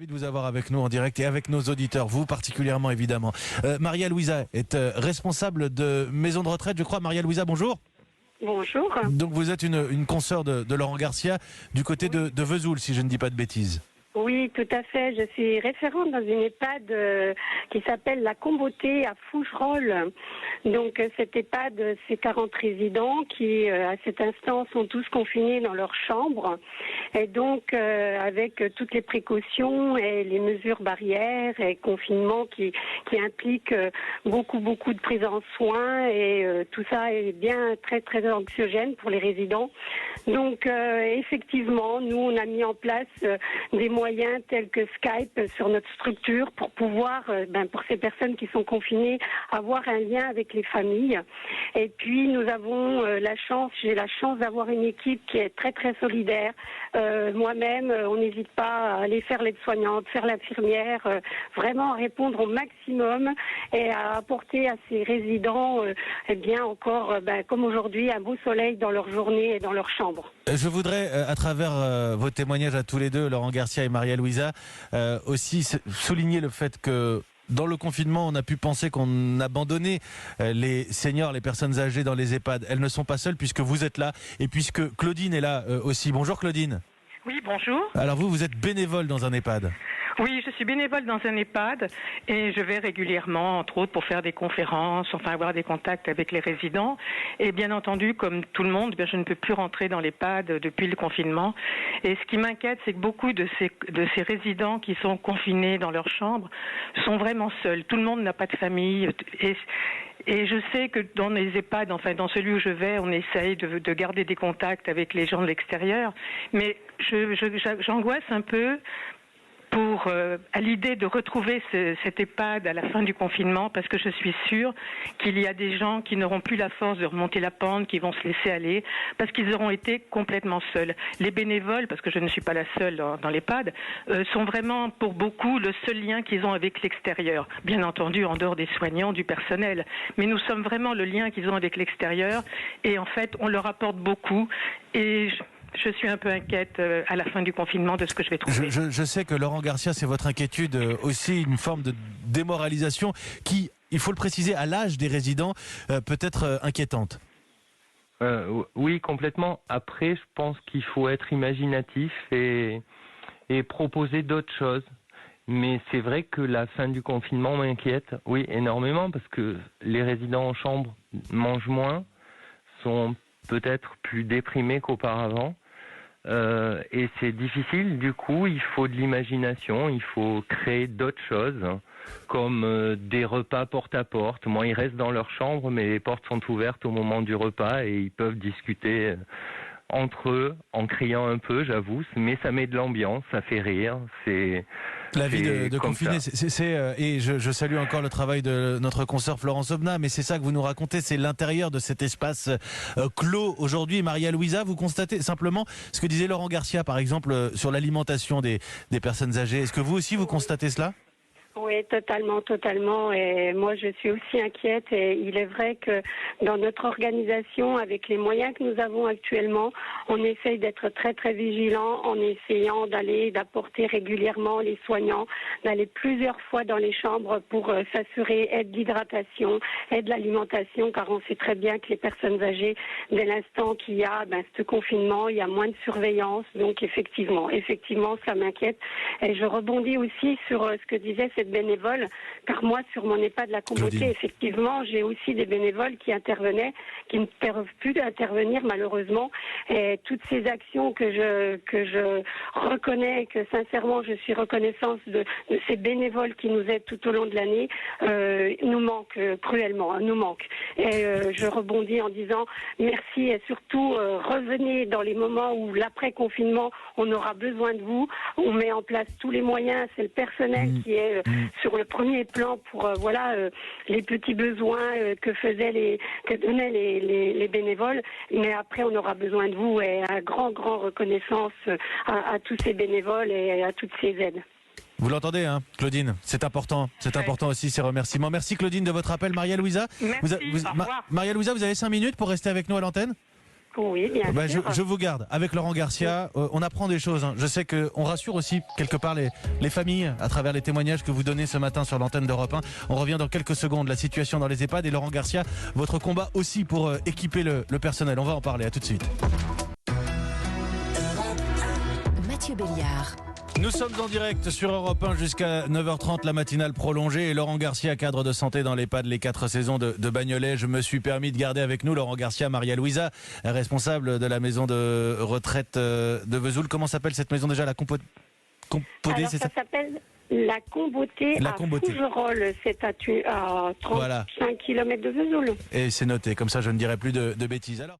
Ravi de vous avoir avec nous en direct et avec nos auditeurs, vous particulièrement évidemment. Maria-Louisa est responsable de maison de retraite, je crois. Maria-Louisa, bonjour. Bonjour. Donc vous êtes une consoeur de Laurent Garcia du côté de Vesoul, si je ne dis pas de bêtises. Oui, tout à fait. Je suis référente dans une EHPAD qui s'appelle La Combeauté à Fougerolles. Donc cette EHPAD, c'est 40 résidents qui, à cet instant, sont tous confinés dans leur chambre. Et donc, avec toutes les précautions et les mesures barrières et confinement qui impliquent beaucoup de prise en soins. Et tout ça est bien très anxiogène pour les résidents. Donc, effectivement, nous, on a mis en place des moyens tels que Skype sur notre structure pour pouvoir, pour ces personnes qui sont confinées, avoir un lien avec les familles. Et puis nous avons j'ai la chance d'avoir une équipe qui est très solidaire. Moi-même, on n'hésite pas à aller faire l'aide-soignante, faire l'infirmière, vraiment à répondre au maximum et à apporter à ces résidents, encore, comme aujourd'hui, un beau soleil dans leur journée et dans leur chambre. Je voudrais, à travers vos témoignages à tous les deux, Laurent Garcia et Maria-Louisa, aussi souligner le fait que dans le confinement, on a pu penser qu'on abandonnait les seniors, les personnes âgées dans les EHPAD. Elles ne sont pas seules puisque vous êtes là et puisque Claudine est là aussi. Bonjour Claudine. Oui, bonjour. Alors vous êtes bénévole dans un EHPAD. Oui, je suis bénévole dans un EHPAD et je vais régulièrement, entre autres, pour faire des conférences, avoir des contacts avec les résidents. Et bien entendu, comme tout le monde, je ne peux plus rentrer dans l'EHPAD depuis le confinement. Et ce qui m'inquiète, c'est que beaucoup de ces résidents qui sont confinés dans leur chambre sont vraiment seuls. Tout le monde n'a pas de famille. Et je sais que dans les EHPAD, dans celui où je vais, on essaye de garder des contacts avec les gens de l'extérieur. Mais j'angoisse un peu à l'idée de retrouver cet EHPAD à la fin du confinement, parce que je suis sûre qu'il y a des gens qui n'auront plus la force de remonter la pente, qui vont se laisser aller, parce qu'ils auront été complètement seuls. Les bénévoles, parce que je ne suis pas la seule dans l'EHPAD, sont vraiment pour beaucoup le seul lien qu'ils ont avec l'extérieur. Bien entendu, en dehors des soignants, du personnel. Mais nous sommes vraiment le lien qu'ils ont avec l'extérieur, et en fait, on leur apporte beaucoup, et je suis un peu inquiète à la fin du confinement de ce que je vais trouver. Je sais que Laurent Garcia, c'est votre inquiétude aussi, une forme de démoralisation qui, il faut le préciser, à l'âge des résidents, peut être inquiétante. Oui, complètement. Après, je pense qu'il faut être imaginatif et proposer d'autres choses. Mais c'est vrai que la fin du confinement m'inquiète, oui, énormément, parce que les résidents en chambre mangent moins, sont peut-être plus déprimés qu'auparavant. Et c'est difficile, du coup, il faut de l'imagination, il faut créer d'autres choses, comme des repas porte à porte. Moi, ils restent dans leur chambre, mais les portes sont ouvertes au moment du repas et ils peuvent discuter entre eux, en criant un peu, j'avoue, mais ça met de l'ambiance, ça fait rire, c'est... La vie de confiné, et je salue encore le travail de notre consoeur Florence Aubenas, mais c'est ça que vous nous racontez, c'est l'intérieur de cet espace clos. Aujourd'hui, Maria-Louisa, vous constatez simplement ce que disait Laurent Garcia, par exemple, sur l'alimentation des personnes âgées. Est-ce que vous aussi, vous constatez cela ? Oui, totalement. Et moi, je suis aussi inquiète. Et il est vrai que dans notre organisation, avec les moyens que nous avons actuellement, on essaye d'être très vigilant en essayant d'apporter régulièrement les soignants, d'aller plusieurs fois dans les chambres pour s'assurer aide d'hydratation, aide de l'alimentation, car on sait très bien que les personnes âgées, dès l'instant qu'il y a ce confinement, il y a moins de surveillance. Donc effectivement, ça m'inquiète. Et je rebondis aussi sur ce que disait cette bénévole, car moi, sur mon EHPAD de la Combeauté, effectivement, j'ai aussi des bénévoles qui intervenaient, qui ne peuvent plus intervenir malheureusement. Et toutes ces actions que je reconnais, que sincèrement je suis reconnaissante de ces bénévoles qui nous aident tout au long de l'année, nous manquent cruellement, nous manquent. Et je rebondis en disant merci et surtout revenez dans les moments où l'après-confinement, on aura besoin de vous. On met en place tous les moyens, c'est le personnel qui est sur le premier plan pour les petits besoins que donnaient les bénévoles. Mais après, on aura besoin de vous et un grand reconnaissance à tous ces bénévoles et à toutes ces aides. Vous l'entendez, hein, Claudine ? C'est important aussi ces remerciements. Merci Claudine de votre appel. Maria-Louisa, Merci, au revoir. Maria-Louisa, vous avez 5 minutes pour rester avec nous à l'antenne ? Oui, bien sûr. Je vous garde avec Laurent Garcia. On apprend des choses. Je sais qu'on rassure aussi quelque part les familles à travers les témoignages que vous donnez ce matin sur l'antenne d'Europe 1. On revient dans quelques secondes. La situation dans les EHPAD et Laurent Garcia, votre combat aussi pour équiper le personnel. On va en parler. À tout de suite. Mathieu Béliard. Nous sommes en direct sur Europe 1 jusqu'à 9h30, la matinale prolongée. Et Laurent Garcia, cadre de santé dans l'EHPAD Les 4 saisons de Bagnolet. Je me suis permis de garder avec nous Laurent Garcia, Maria-Louisa, responsable de la maison de retraite de Vesoul. Comment s'appelle cette maison déjà? La Compodée, Alors, ça s'appelle la Combotée à Fougerolles. C'est à 35 km de Vesoul. Et c'est noté, comme ça je ne dirai plus de bêtises. Alors...